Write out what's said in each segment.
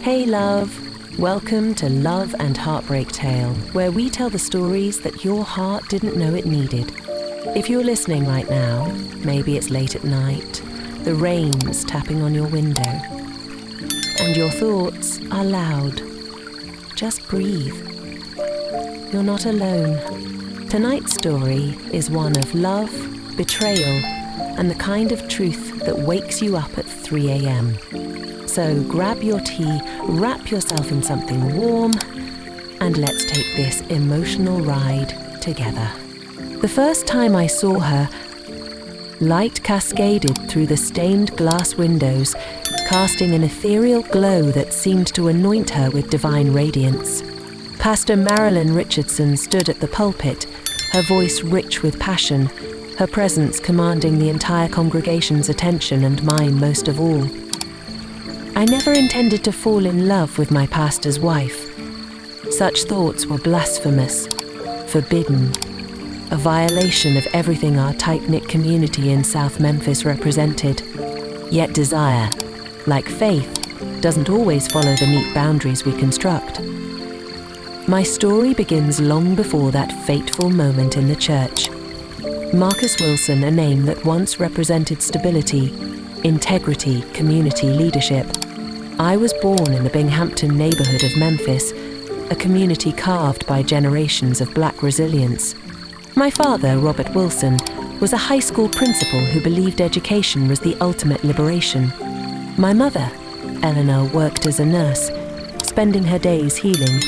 Hey love, welcome to Love and Heartbreak Tale, where we tell the stories that your heart didn't know it needed. If you're listening right now, maybe it's late at night, the rain's tapping on your window, and your thoughts are loud. Just breathe. You're not alone. Tonight's story is one of love, betrayal, and the kind of truth that wakes you up at 3 a.m. So grab your tea, wrap yourself in something warm, and let's take this emotional ride together. The first time I saw her, light cascaded through the stained glass windows, casting an ethereal glow that seemed to anoint her with divine radiance. Pastor Marilyn Richardson stood at the pulpit, her voice rich with passion, her presence commanding the entire congregation's attention and mine most of all. I never intended to fall in love with my pastor's wife. Such thoughts were blasphemous, forbidden, a violation of everything our tight-knit community in South Memphis represented. Yet desire, like faith, doesn't always follow the neat boundaries we construct. My story begins long before that fateful moment in the church. Marcus Wilson, a name that once represented stability, integrity, community leadership. I was born in the Binghamton neighborhood of Memphis, a community carved by generations of Black resilience. My father, Robert Wilson, was a high school principal who believed education was the ultimate liberation. My mother, Eleanor, worked as a nurse, spending her days healing,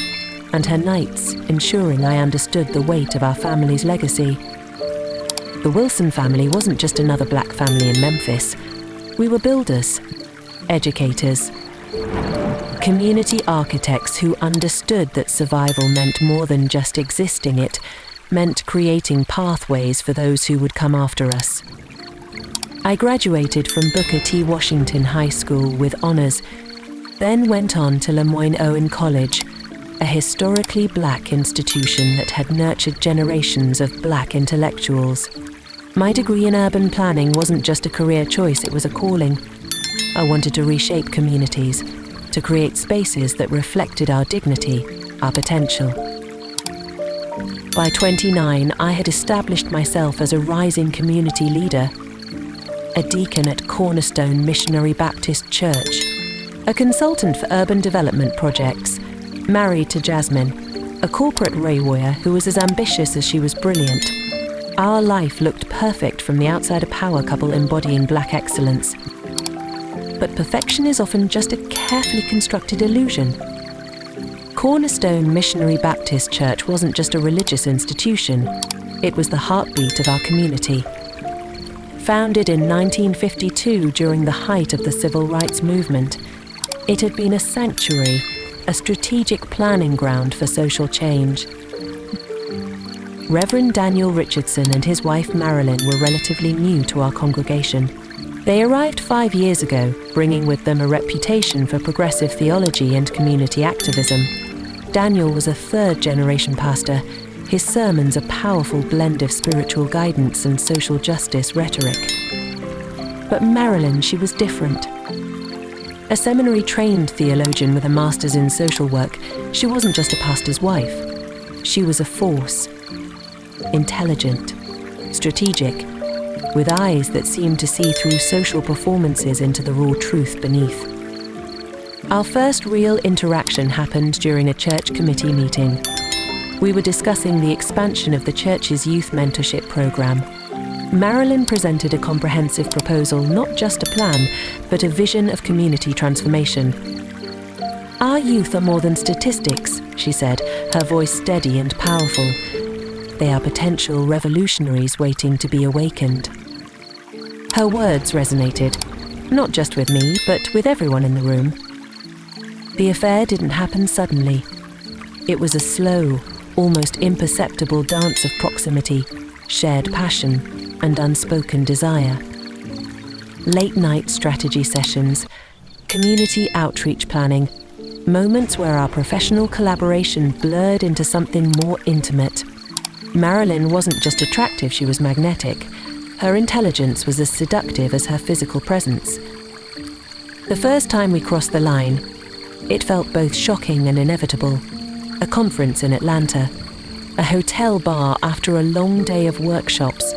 and her nights ensuring I understood the weight of our family's legacy. The Wilson family wasn't just another Black family in Memphis. We were builders, educators, community architects who understood that survival meant more than just existing. It meant creating pathways for those who would come after us. I graduated from Booker T. Washington High School with honors, then went on to Lemoyne-Owen College, a historically Black institution that had nurtured generations of Black intellectuals. My degree in urban planning wasn't just a career choice, it was a calling. I wanted to reshape communities, to create spaces that reflected our dignity, our potential. By 29, I had established myself as a rising community leader, a deacon at Cornerstone Missionary Baptist Church, a consultant for urban development projects, married to Jasmine, a corporate warrior who was as ambitious as she was brilliant. Our life looked perfect from the outside, a power couple embodying Black excellence. But perfection is often just a carefully constructed illusion. Cornerstone Missionary Baptist Church wasn't just a religious institution, it was the heartbeat of our community. Founded in 1952 during the height of the civil rights movement, it had been a sanctuary, a strategic planning ground for social change. Reverend Daniel Richardson and his wife Marilyn were relatively new to our congregation. They arrived 5 years ago, bringing with them a reputation for progressive theology and community activism. Daniel was a third-generation pastor, his sermons a powerful blend of spiritual guidance and social justice rhetoric. But Marilyn, she was different. A seminary-trained theologian with a master's in social work, she wasn't just a pastor's wife. She was a force. Intelligent, strategic, with eyes that seemed to see through social performances into the raw truth beneath. Our first real interaction happened during a church committee meeting. We were discussing the expansion of the church's youth mentorship program. Marilyn presented a comprehensive proposal, not just a plan, but a vision of community transformation. Our youth are more than statistics, she said, her voice steady and powerful. They are potential revolutionaries waiting to be awakened. Her words resonated, not just with me, but with everyone in the room. The affair didn't happen suddenly. It was a slow, almost imperceptible dance of proximity, shared passion, and unspoken desire. Late-night strategy sessions, community outreach planning, moments where our professional collaboration blurred into something more intimate. Marilyn wasn't just attractive, she was magnetic. Her intelligence was as seductive as her physical presence. The first time we crossed the line, it felt both shocking and inevitable. A conference in Atlanta, a hotel bar after a long day of workshops,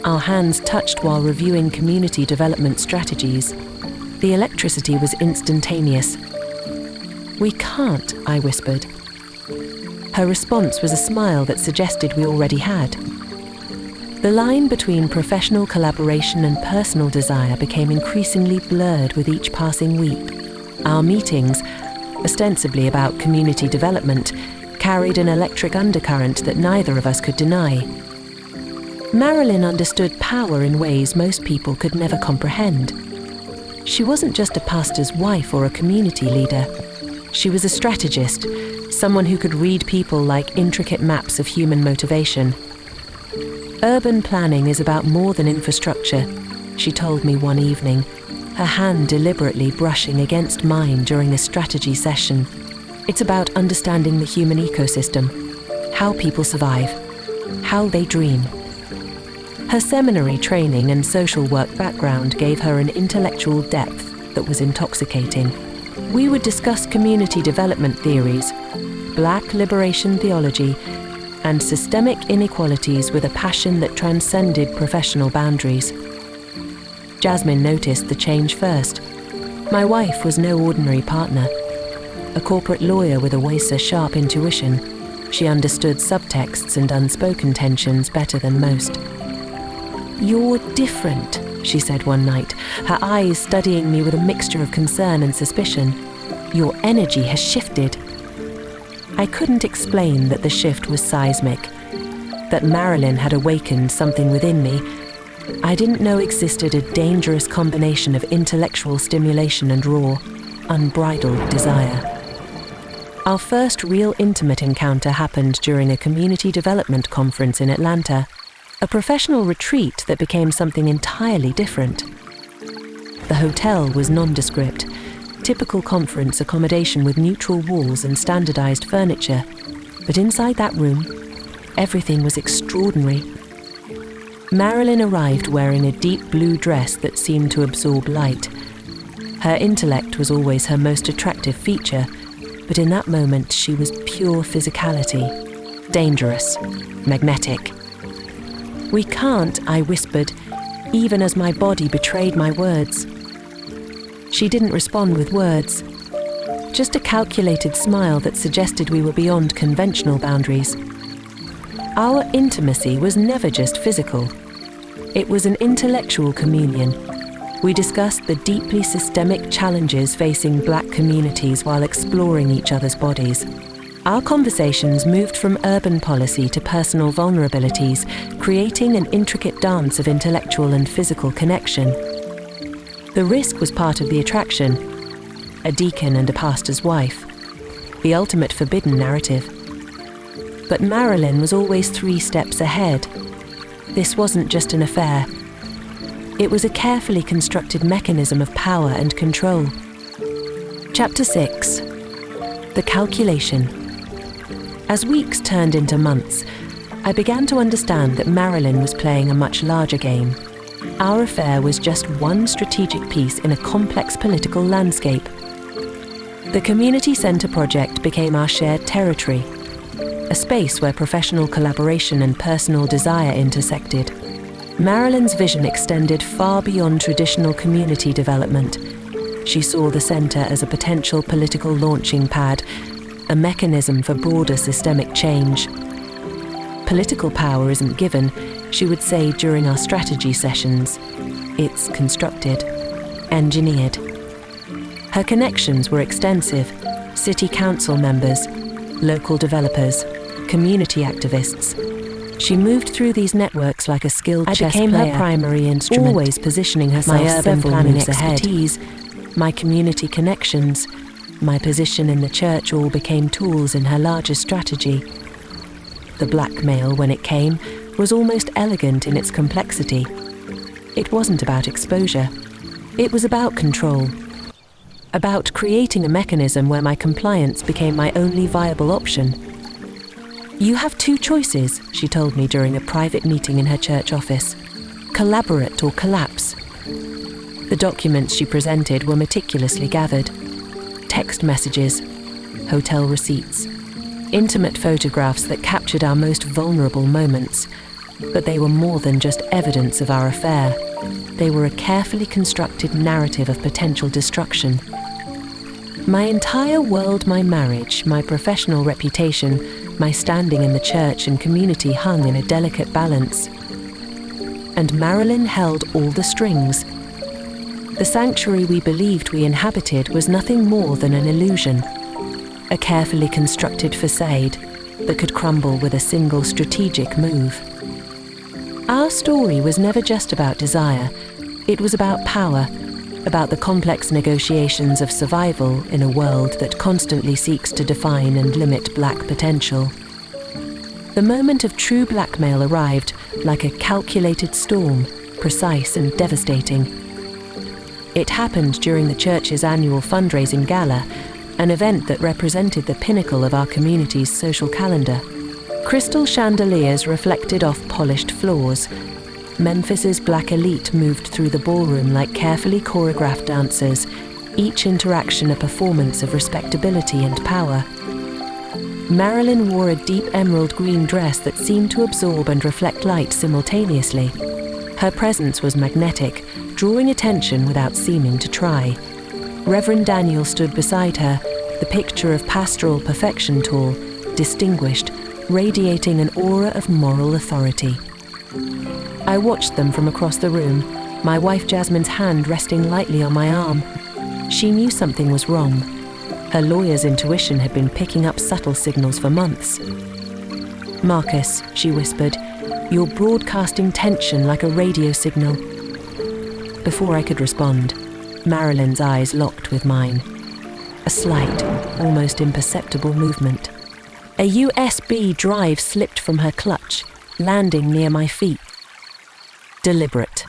our hands touched while reviewing community development strategies. The electricity was instantaneous. "We can't," I whispered. Her response was a smile that suggested we already had. The line between professional collaboration and personal desire became increasingly blurred with each passing week. Our meetings, ostensibly about community development, carried an electric undercurrent that neither of us could deny. Marilyn understood power in ways most people could never comprehend. She wasn't just a pastor's wife or a community leader. She was a strategist, someone who could read people like intricate maps of human motivation. "Urban planning is about more than infrastructure," she told me one evening, her hand deliberately brushing against mine during a strategy session. "It's about understanding the human ecosystem, how people survive, how they dream." Her seminary training and social work background gave her an intellectual depth that was intoxicating. We would discuss community development theories, Black liberation theology, and systemic inequalities with a passion that transcended professional boundaries. Jasmine noticed the change first. My wife was no ordinary partner. A corporate lawyer with a Weiser-sharp intuition, she understood subtexts and unspoken tensions better than most. "You're different," she said one night, her eyes studying me with a mixture of concern and suspicion. "Your energy has shifted." I couldn't explain that the shift was seismic, that Marilyn had awakened something within me I didn't know existed, a dangerous combination of intellectual stimulation and raw, unbridled desire. Our first real intimate encounter happened during a community development conference in Atlanta, a professional retreat that became something entirely different. The hotel was nondescript, typical conference accommodation with neutral walls and standardized furniture, but inside that room, everything was extraordinary. Marilyn arrived wearing a deep blue dress that seemed to absorb light. Her intellect was always her most attractive feature, but in that moment she was pure physicality, dangerous, magnetic. "We can't," I whispered, even as my body betrayed my words. She didn't respond with words, just a calculated smile that suggested we were beyond conventional boundaries. Our intimacy was never just physical. It was an intellectual communion. We discussed the deeply systemic challenges facing Black communities while exploring each other's bodies. Our conversations moved from urban policy to personal vulnerabilities, creating an intricate dance of intellectual and physical connection. The risk was part of the attraction, a deacon and a pastor's wife, the ultimate forbidden narrative. But Marilyn was always 3 steps ahead. This wasn't just an affair. It was a carefully constructed mechanism of power and control. Chapter 6. The Calculation. As weeks turned into months, I began to understand that Marilyn was playing a much larger game. Our affair was just one strategic piece in a complex political landscape. The Community Centre project became our shared territory, a space where professional collaboration and personal desire intersected. Marilyn's vision extended far beyond traditional community development. She saw the centre as a potential political launching pad, a mechanism for broader systemic change. Political power isn't given, she would say during our strategy sessions. It's constructed, engineered. Her connections were extensive: city council members, local developers, community activists. She moved through these networks like a skilled chess player. I became her primary instrument, always positioning herself my urban planning expertise, my community connections, my position in the church all became tools in her larger strategy. The blackmail, when it came, was almost elegant in its complexity. It wasn't about exposure. It was about control. About creating a mechanism where my compliance became my only viable option. "You have 2 choices," she told me during a private meeting in her church office. "Collaborate or collapse." The documents she presented were meticulously gathered. Text messages, hotel receipts, intimate photographs that captured our most vulnerable moments. But they were more than just evidence of our affair. They were a carefully constructed narrative of potential destruction. My entire world, my marriage, my professional reputation, my standing in the church and community hung in a delicate balance. And Marilyn held all the strings. The sanctuary we believed we inhabited was nothing more than an illusion, a carefully constructed facade that could crumble with a single strategic move. Our story was never just about desire. It was about power, about the complex negotiations of survival in a world that constantly seeks to define and limit black potential. The moment of true blackmail arrived like a calculated storm, precise and devastating. It happened during the church's annual fundraising gala, an event that represented the pinnacle of our community's social calendar. Crystal chandeliers reflected off polished floors. Memphis's black elite moved through the ballroom like carefully choreographed dancers, each interaction a performance of respectability and power. Marilyn wore a deep emerald green dress that seemed to absorb and reflect light simultaneously. Her presence was magnetic, drawing attention without seeming to try. Reverend Daniel stood beside her, the picture of pastoral perfection tall, distinguished, radiating an aura of moral authority. I watched them from across the room, my wife Jasmine's hand resting lightly on my arm. She knew something was wrong. Her lawyer's intuition had been picking up subtle signals for months. "Marcus," she whispered, "you're broadcasting tension like a radio signal." Before I could respond, Marilyn's eyes locked with mine. A slight, almost imperceptible movement. A USB drive slipped from her clutch, landing near my feet. Deliberate.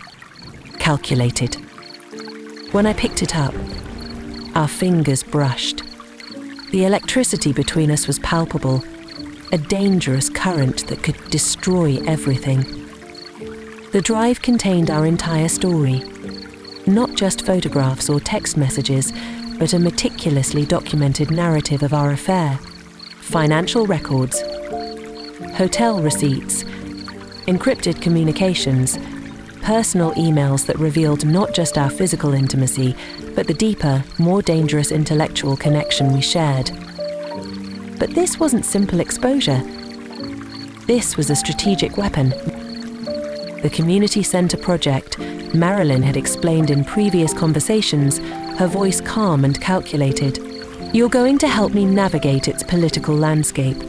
Calculated. When I picked it up, our fingers brushed. The electricity between us was palpable, a dangerous current that could destroy everything. The drive contained our entire story. Not just photographs or text messages, but a meticulously documented narrative of our affair. Financial records, hotel receipts, encrypted communications, personal emails that revealed not just our physical intimacy, but the deeper, more dangerous intellectual connection we shared. But this wasn't simple exposure. This was a strategic weapon. The community center project, Marilyn had explained in previous conversations, her voice calm and calculated. "You're going to help me navigate its political landscape.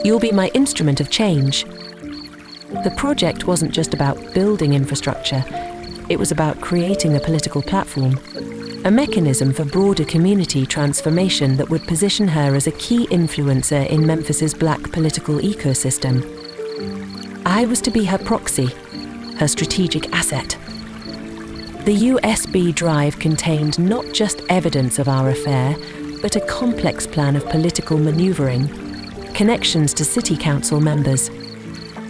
You'll be my instrument of change." The project wasn't just about building infrastructure. It was about creating a political platform, a mechanism for broader community transformation that would position her as a key influencer in Memphis's black political ecosystem. I was to be her proxy, her strategic asset. The USB drive contained not just evidence of our affair, but a complex plan of political maneuvering, connections to city council members,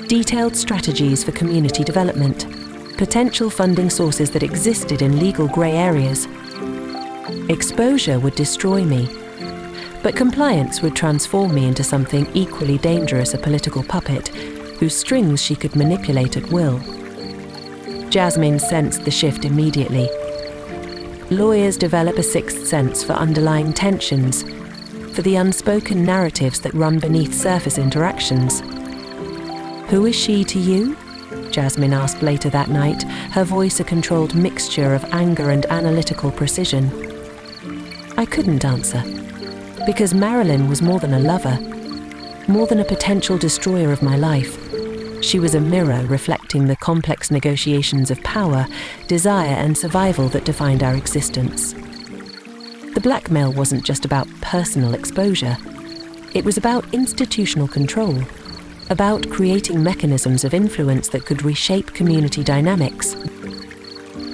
detailed strategies for community development, potential funding sources that existed in legal grey areas. Exposure would destroy me, but compliance would transform me into something equally dangerous, a political puppet whose strings she could manipulate at will. Jasmine sensed the shift immediately. Lawyers develop a sixth sense for underlying tensions, for the unspoken narratives that run beneath surface interactions. "Who is she to you?" Jasmine asked later that night, her voice a controlled mixture of anger and analytical precision. I couldn't answer, because Marilyn was more than a lover, more than a potential destroyer of my life. She was a mirror reflecting the complex negotiations of power, desire, and survival that defined our existence. The blackmail wasn't just about personal exposure. It was about institutional control, about creating mechanisms of influence that could reshape community dynamics.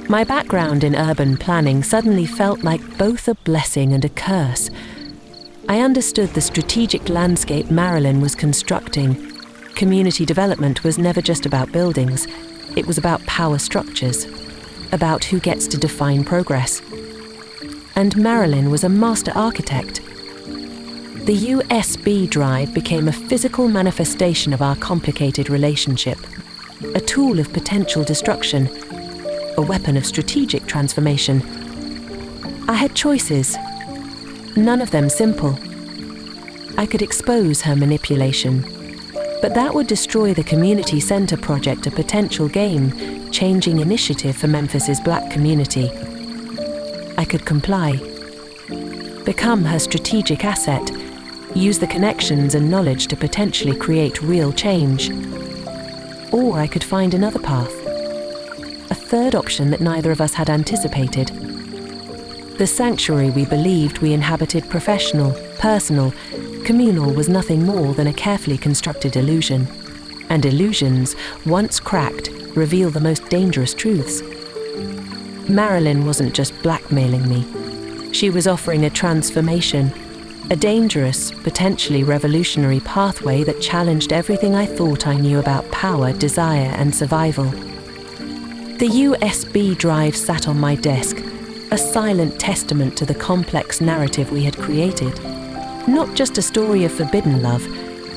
My background in urban planning suddenly felt like both a blessing and a curse. I understood the strategic landscape Marilyn was constructing. Community development was never just about buildings, it was about power structures. about who gets to define progress. And Marilyn was a master architect. The USB drive became a physical manifestation of our complicated relationship, a tool of potential destruction, a weapon of strategic transformation. I had choices, none of them simple. I could expose her manipulation, but that would destroy the community center project, a potential game-changing initiative for Memphis's Black community. I could comply, become her strategic asset, use the connections and knowledge to potentially create real change. Or I could find another path, a third option that neither of us had anticipated. The sanctuary we believed we inhabited, professional, personal, communal, was nothing more than a carefully constructed illusion. And illusions, once cracked, reveal the most dangerous truths. Marilyn wasn't just blackmailing me. She was offering a transformation, a dangerous, potentially revolutionary pathway that challenged everything I thought I knew about power, desire, and survival. The USB drive sat on my desk, a silent testament to the complex narrative we had created. Not just a story of forbidden love,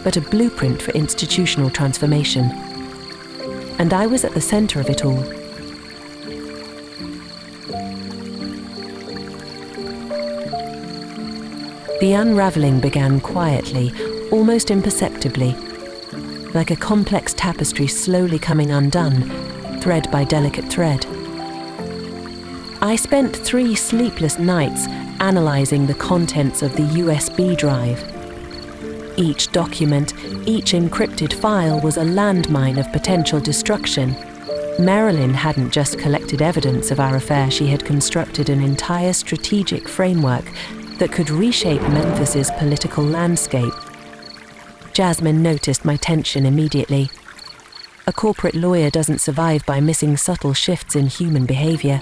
but a blueprint for institutional transformation. And I was at the center of it all. The unraveling began quietly, almost imperceptibly, like a complex tapestry slowly coming undone, thread by delicate thread. I spent 3 sleepless nights analyzing the contents of the USB drive. Each document, each encrypted file was a landmine of potential destruction. Marilyn hadn't just collected evidence of our affair, she had constructed an entire strategic framework that could reshape Memphis's political landscape. Jasmine noticed my tension immediately. A corporate lawyer doesn't survive by missing subtle shifts in human behavior.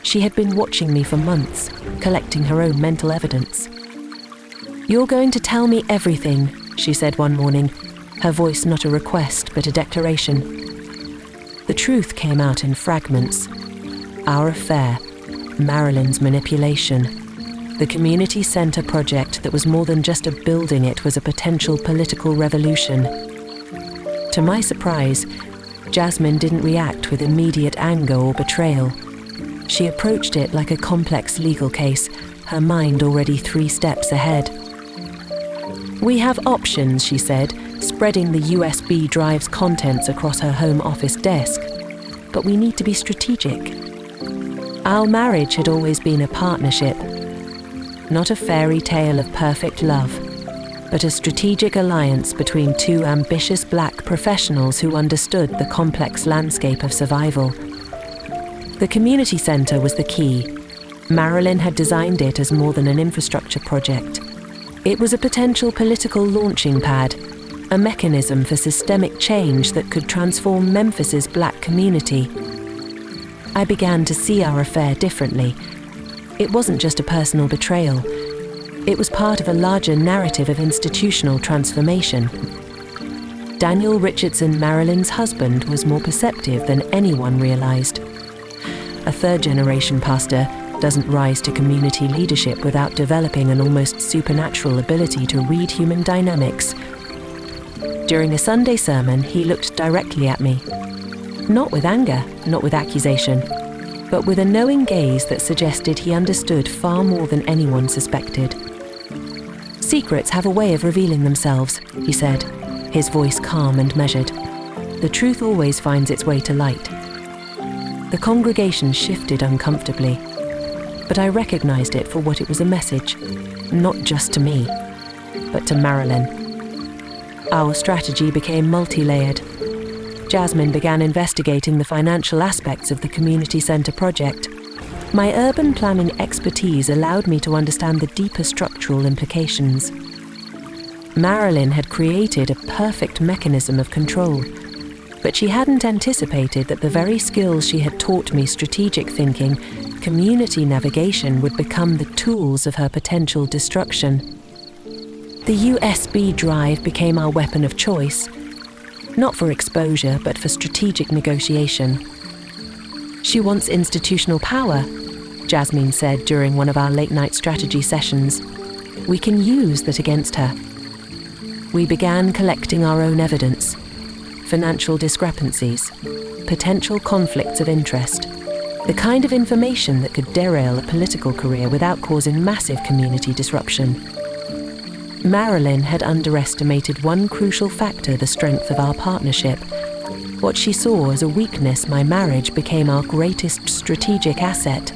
She had been watching me for months, collecting her own mental evidence. "You're going to tell me everything," she said one morning, her voice not a request but a declaration. The truth came out in fragments. Our affair, Marilyn's manipulation, the community center project that was more than just a building, it was a potential political revolution. To my surprise, Jasmine didn't react with immediate anger or betrayal. She approached it like a complex legal case, her mind already 3 steps ahead. "We have options," she said, spreading the USB drive's contents across her home office desk. "But we need to be strategic. Our marriage had always been a partnership, not a fairy tale of perfect love, but a strategic alliance between 2 ambitious Black professionals who understood the complex landscape of survival. The community center was the key. Marilyn had designed it as more than an infrastructure project. It was a potential political launching pad, a mechanism for systemic change that could transform Memphis's Black community. I began to see our affair differently. It wasn't just a personal betrayal. It was part of a larger narrative of institutional transformation. Daniel Richardson, Marilyn's husband, was more perceptive than anyone realized. A 3rd-generation pastor doesn't rise to community leadership without developing an almost supernatural ability to read human dynamics. During a Sunday sermon, he looked directly at me. Not with anger, not with accusation, but with a knowing gaze that suggested he understood far more than anyone suspected. "Secrets have a way of revealing themselves," he said, his voice calm and measured. "The truth always finds its way to light." The congregation shifted uncomfortably, but I recognized it for what it was, a message, not just to me, but to Marilyn. Our strategy became multi-layered. Jasmine began investigating the financial aspects of the community center project. My urban planning expertise allowed me to understand the deeper structural implications. Marilyn had created a perfect mechanism of control, but she hadn't anticipated that the very skills she had taught me, strategic thinking, community navigation, would become the tools of her potential destruction. The USB drive became our weapon of choice, not for exposure, but for strategic negotiation. She wants institutional power, Jasmine said during one of our late-night strategy sessions. We can use that against her. We began collecting our own evidence, financial discrepancies, potential conflicts of interest, the kind of information that could derail a political career without causing massive community disruption. Marilyn had underestimated one crucial factor: the strength of our partnership. What she saw as a weakness, my marriage, became our greatest strategic asset.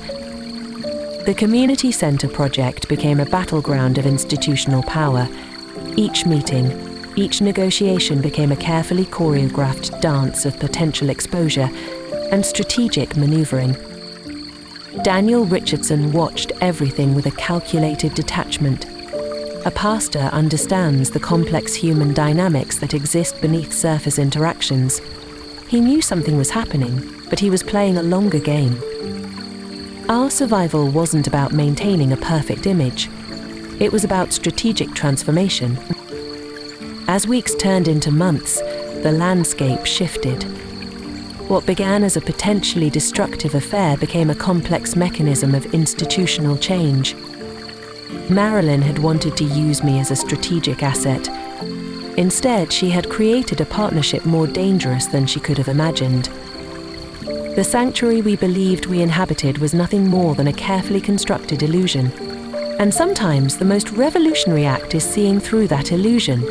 The community centre project became a battleground of institutional power. Each meeting, each negotiation became a carefully choreographed dance of potential exposure and strategic manoeuvring. Daniel Richardson watched everything with a calculated detachment. A pastor understands the complex human dynamics that exist beneath surface interactions. He knew something was happening, but he was playing a longer game. Our survival wasn't about maintaining a perfect image. It was about strategic transformation. As weeks turned into months, the landscape shifted. What began as a potentially destructive affair became a complex mechanism of institutional change. Marilyn had wanted to use me as a strategic asset. Instead, she had created a partnership more dangerous than she could have imagined. The sanctuary we believed we inhabited was nothing more than a carefully constructed illusion. And sometimes the most revolutionary act is seeing through that illusion.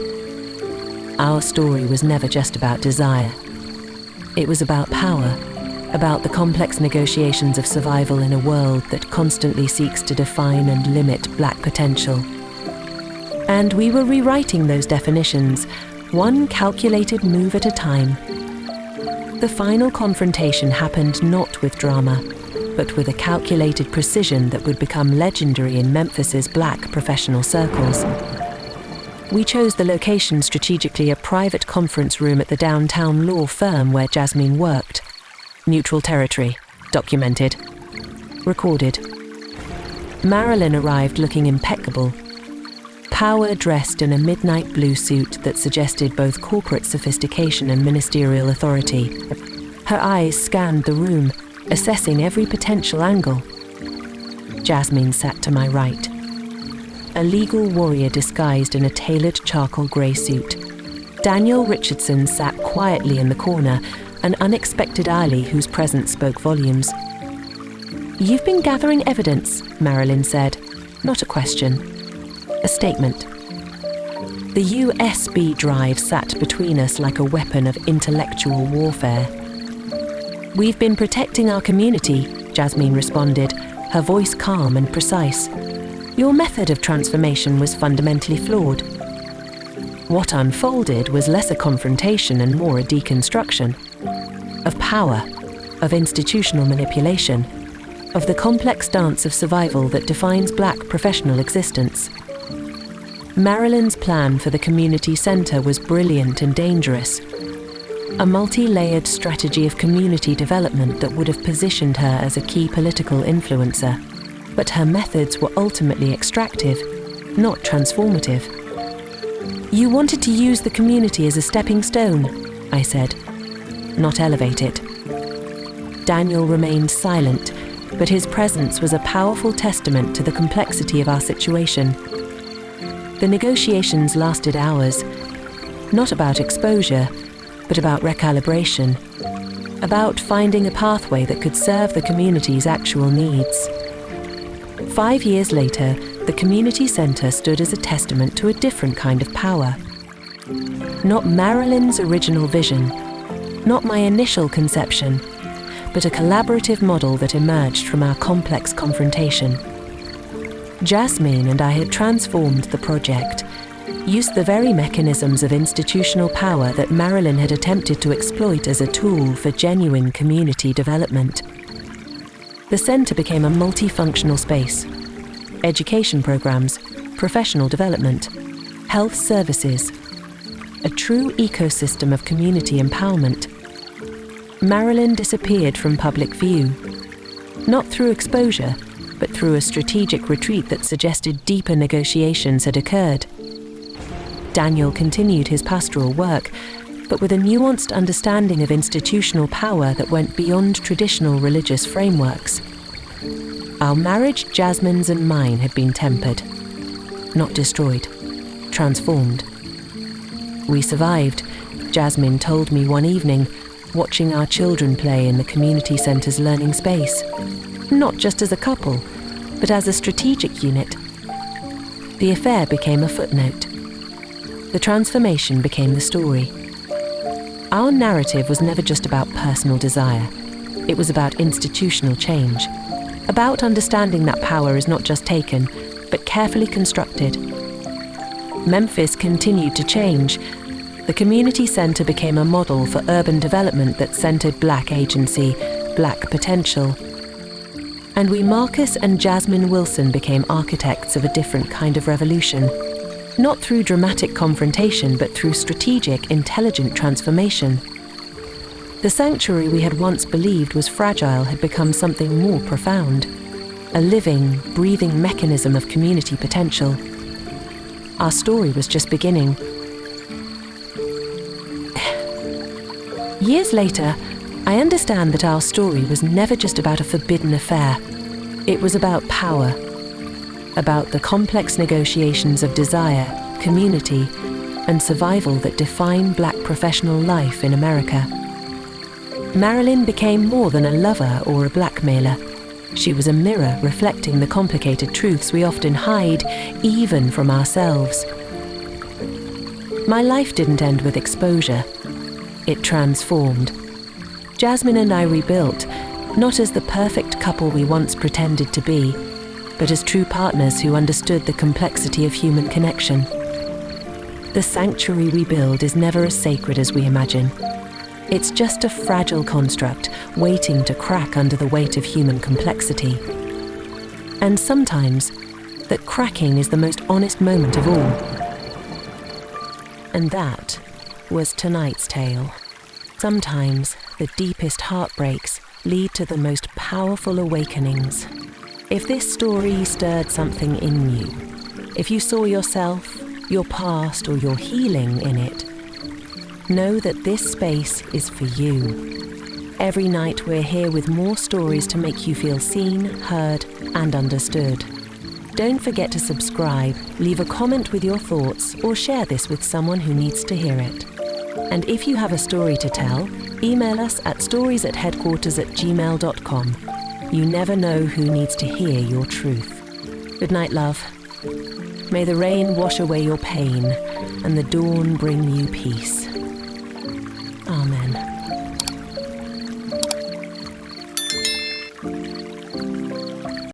Our story was never just about desire. It was about power, about the complex negotiations of survival in a world that constantly seeks to define and limit Black potential. And we were rewriting those definitions, one calculated move at a time. The final confrontation happened not with drama, but with a calculated precision that would become legendary in Memphis's Black professional circles. We chose the location strategically, a private conference room at the downtown law firm where Jasmine worked. Neutral territory. Documented. Recorded. Marilyn arrived looking impeccable. Power dressed in a midnight blue suit that suggested both corporate sophistication and ministerial authority. Her eyes scanned the room, assessing every potential angle. Jasmine sat to my right. A legal warrior disguised in a tailored charcoal grey suit. Daniel Richardson sat quietly in the corner, an unexpected ally whose presence spoke volumes. "You've been gathering evidence," Marilyn said. Not a question. A statement. The USB drive sat between us like a weapon of intellectual warfare. "We've been protecting our community," Jasmine responded, her voice calm and precise. "Your method of transformation was fundamentally flawed." What unfolded was less a confrontation and more a deconstruction. Of power, of institutional manipulation, of the complex dance of survival that defines Black professional existence. Marilyn's plan for the community centre was brilliant and dangerous. A multi-layered strategy of community development that would have positioned her as a key political influencer. But her methods were ultimately extractive, not transformative. "You wanted to use the community as a stepping stone," I said, "not elevate it." Daniel remained silent, but his presence was a powerful testament to the complexity of our situation. The negotiations lasted hours, not about exposure, but about recalibration, about finding a pathway that could serve the community's actual needs. 5 years later, the community centre stood as a testament to a different kind of power. Not Marilyn's original vision, not my initial conception, but a collaborative model that emerged from our complex confrontation. Jasmine and I had transformed the project, used the very mechanisms of institutional power that Marilyn had attempted to exploit as a tool for genuine community development. The centre became a multifunctional space. Education programs, professional development, health services, a true ecosystem of community empowerment. Marilyn disappeared from public view, not through exposure, but through a strategic retreat that suggested deeper negotiations had occurred. Daniel continued his pastoral work, but with a nuanced understanding of institutional power that went beyond traditional religious frameworks. Our marriage, Jasmine's and mine, had been tempered, not destroyed, transformed. We survived, Jasmine told me one evening, watching our children play in the community centre's learning space, not just as a couple, but as a strategic unit. The affair became a footnote. The transformation became the story. Our narrative was never just about personal desire. It was about institutional change, about understanding that power is not just taken, but carefully constructed. Memphis continued to change. The community centre became a model for urban development that centred Black agency, Black potential. And we, Marcus and Jasmine Wilson, became architects of a different kind of revolution. Not through dramatic confrontation, but through strategic, intelligent transformation. The sanctuary we had once believed was fragile had become something more profound. A living, breathing mechanism of community potential. Our story was just beginning. Years later, I understand that our story was never just about a forbidden affair. It was about power, about the complex negotiations of desire, community, and survival that define Black professional life in America. Marilyn became more than a lover or a blackmailer. She was a mirror reflecting the complicated truths we often hide, even from ourselves. My life didn't end with exposure. It transformed. Jasmine and I rebuilt, not as the perfect couple we once pretended to be, but as true partners who understood the complexity of human connection. The sanctuary we build is never as sacred as we imagine. It's just a fragile construct waiting to crack under the weight of human complexity. And sometimes, that cracking is the most honest moment of all. And that was tonight's tale. Sometimes the deepest heartbreaks lead to the most powerful awakenings. If this story stirred something in you, if you saw yourself, your past, or your healing in it, know that this space is for you. Every night we're here with more stories to make you feel seen, heard, and understood. Don't forget to subscribe, leave a comment with your thoughts, or share this with someone who needs to hear it. And if you have a story to tell, email us at storiesheadquarters@gmail.com. You never know who needs to hear your truth. Good night, love. May the rain wash away your pain, and the dawn bring you peace. Amen.